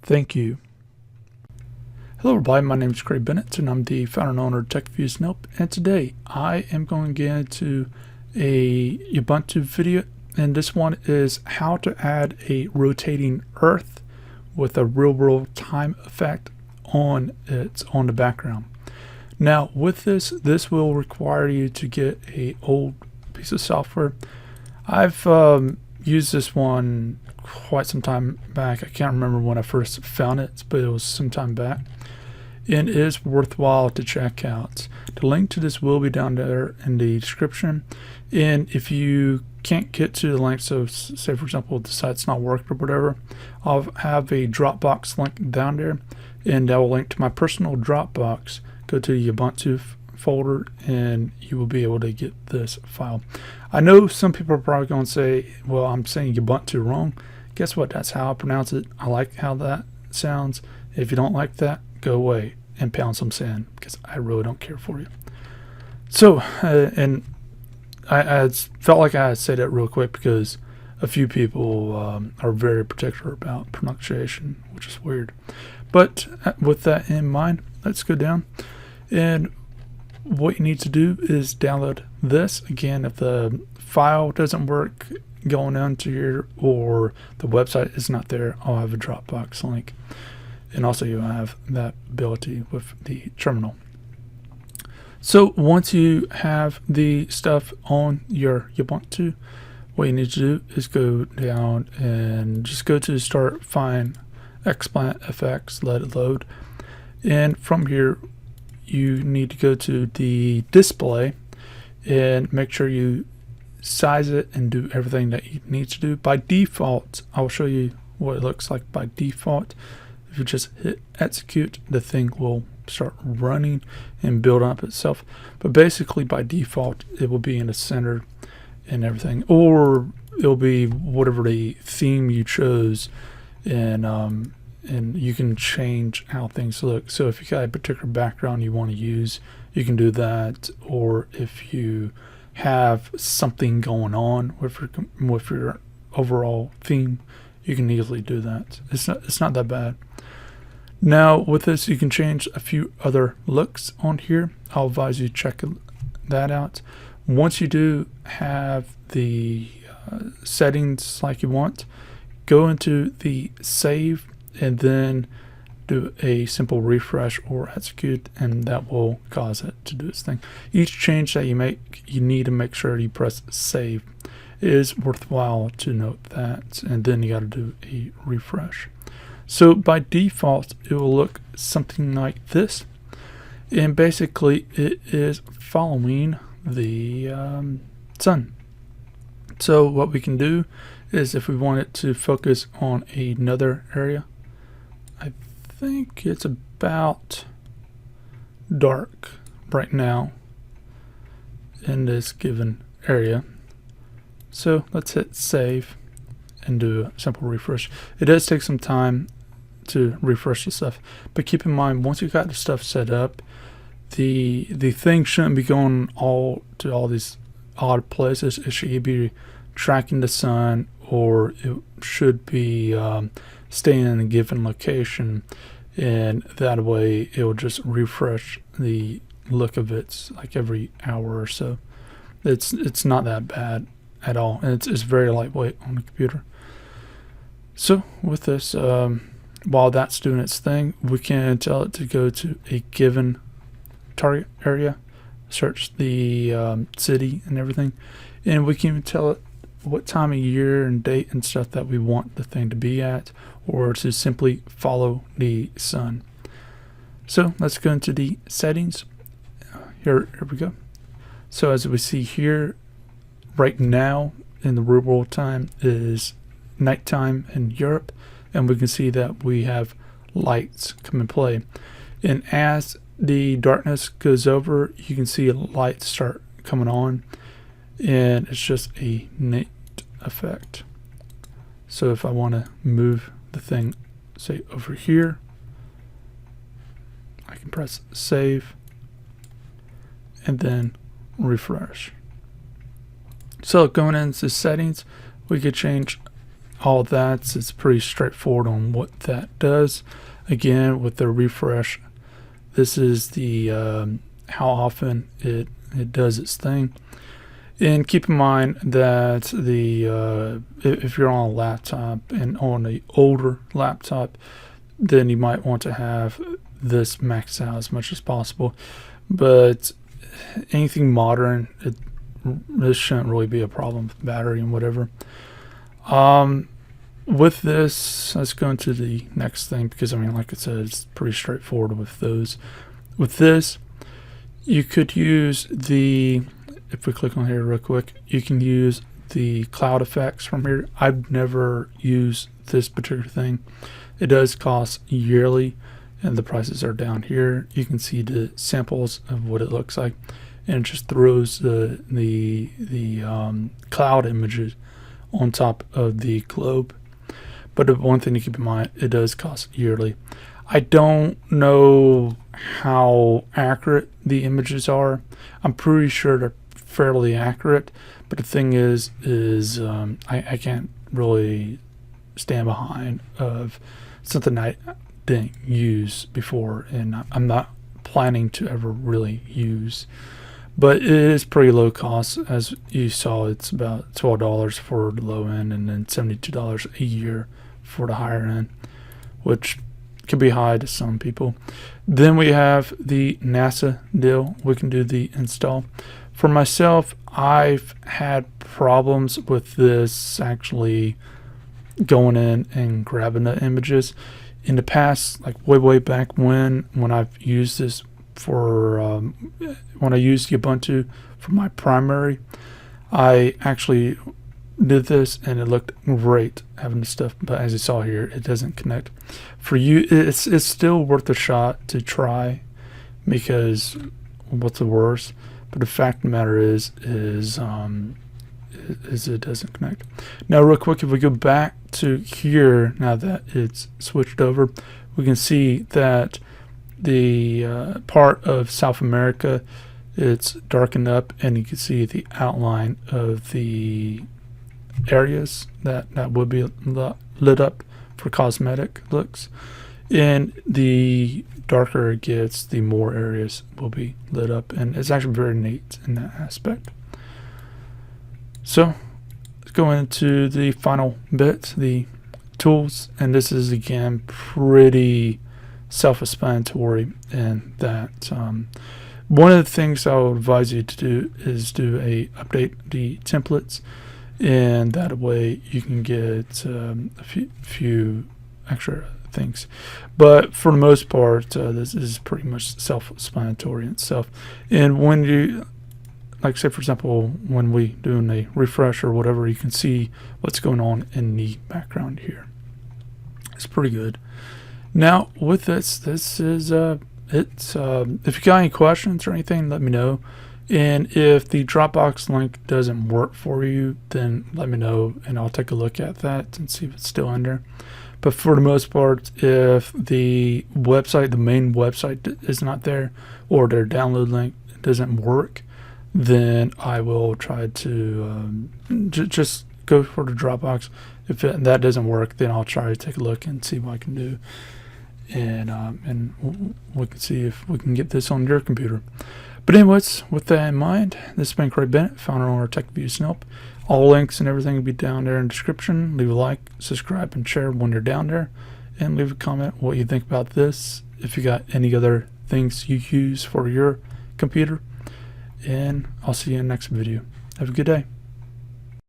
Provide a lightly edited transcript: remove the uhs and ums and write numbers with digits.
Thank you. Hello everybody, my name is Craig Bennett and I'm the founder and owner of TechViews Nope, and today I am going to get into a Ubuntu video, and this one is how to add a rotating earth with a real world time effect on the background. Now with this will require you to get a old piece of software. I've used this one quite some time back. I can't remember when I first found it, but it was some time back, and it is worthwhile to check out. The link to this will be down there in the description, and if you can't get to the link, so say for example the site's not working or whatever, I'll have a Dropbox link down there, and that will link to my personal Dropbox. Go to the Ubuntu folder and you will be able to get this file. I know some people are probably going to say, well, I'm saying Ubuntu wrong. Guess what? That's how I pronounce it. I like how that sounds. If you don't like that, go away and pound some sand, because I really don't care for you. So, and I felt like I had to say that real quick because a few people are very particular about pronunciation, which is weird. But with that in mind, let's go down. And what you need to do is download this. Again, if the file doesn't work going onto here or the website is not there, I'll have a Dropbox link. And also you have that ability with the terminal. So once you have the stuff on your Ubuntu, what you need to do is go down and just go to start, find xplanetfx, let it load. And from here, you need to go to the display and make sure you size it and do everything that you need to do. By default, I'll show you what it looks like by default. If you just hit execute, the thing will start running and build up itself. But basically by default, it will be in the center and everything, or it'll be whatever the theme you chose, and you can change how things look. So if you got a particular background you want to use, you can do that. Or if you have something going on with your overall theme, you can easily do that. It's not that bad. Now with this, you can change a few other looks on here. I'll advise you check that out. Once you do have the settings like you want, go into the save and then do a simple refresh or execute, and that will cause it to do its thing. Each change that you make, you need to make sure you press save. It is worthwhile to note that, and then you got to do a refresh. So by default, it will look something like this, and basically it is following the sun. So what we can do is, if we want it to focus on another area, I think it's about dark right now in this given area. So let's hit save and do a simple refresh. It does take some time to refresh the stuff, but keep in mind, once you got the stuff set up, the thing shouldn't be going to all these odd places. It should be tracking the sun, or it should be staying in a given location, and that way it will just refresh the look of it like every hour or so. It's not that bad at all, and it's very lightweight on the computer. So with this, while that's doing its thing, we can tell it to go to a given target area, search the city and everything, and we can tell it what time of year and date and stuff that we want the thing to be at, or to simply follow the sun. So let's go into the settings. Here we go. So as we see here, right now in the real world time is nighttime in Europe, and we can see that we have lights come in play. And as the darkness goes over, you can see lights start coming on, and it's just a neat effect. So if I want to move the thing, say over here, I can press save and then refresh. So going into settings, we could change all that, it's pretty straightforward on what that does. Again, with the refresh, this is the how often it does its thing. And keep in mind that the if you're on a laptop and on an older laptop, then you might want to have this maxed out as much as possible. But anything modern, this shouldn't really be a problem with battery and whatever. With this, let's go into the next thing, because I mean, like I said, it's pretty straightforward with those. With this, you could use the, if we click on here real quick, you can use the cloud effects from here. I've never used this particular thing. It does cost yearly, and the prices are down here. You can see the samples of what it looks like, and it just throws the cloud images on top of the globe. But the one thing to keep in mind, it does cost yearly. I don't know how accurate the images are. I'm pretty sure they're fairly accurate, but the thing is I can't really stand behind of something I didn't use before, and I'm not planning to ever really use. But it is pretty low cost. As you saw, it's about $12 for the low end, and then $72 a year for the higher end, which can be high to some people. Then we have the NASA deal. We can do the install. For myself, I've had problems with this actually going in and grabbing the images. In the past, like way back when I've used this for when I used Ubuntu for my primary, I actually did this and it looked great having the stuff, but as you saw here, it doesn't connect. For you, it's still worth a shot to try, because what's the worst? But the fact of the matter is it doesn't connect. Now real quick, if we go back to here, now that it's switched over, we can see that the part of South America, it's darkened up, and you can see the outline of the areas that would be lit up for cosmetic looks, and the darker it gets, the more areas will be lit up, and it's actually very neat in that aspect. So let's go into the final bit, the tools, and this is again pretty self-explanatory in that one of the things I would advise you to do is update the templates, and that way you can get a few extra things. But for the most part, this is pretty much self-explanatory itself. And when you, like say for example, when we doing a refresh or whatever, you can see what's going on in the background here. It's pretty good. Now with this is if you got any questions or anything, let me know. And if the Dropbox link doesn't work for you, then let me know and I'll take a look at that and see if it's still in there. But for the most part, if the website, the main website is not there, or their download link doesn't work, then I will try to just go for the Dropbox. If that doesn't work, then I'll try to take a look and see what I can do. And we can see if we can get this on your computer. But anyways, with that in mind, this has been Craig Bennett, founder owner of TechViews Help. All links and everything will be down there in the description. Leave a like, subscribe, and share when you're down there. And leave a comment what you think about this, if you got any other things you use for your computer. And I'll see you in the next video. Have a good day.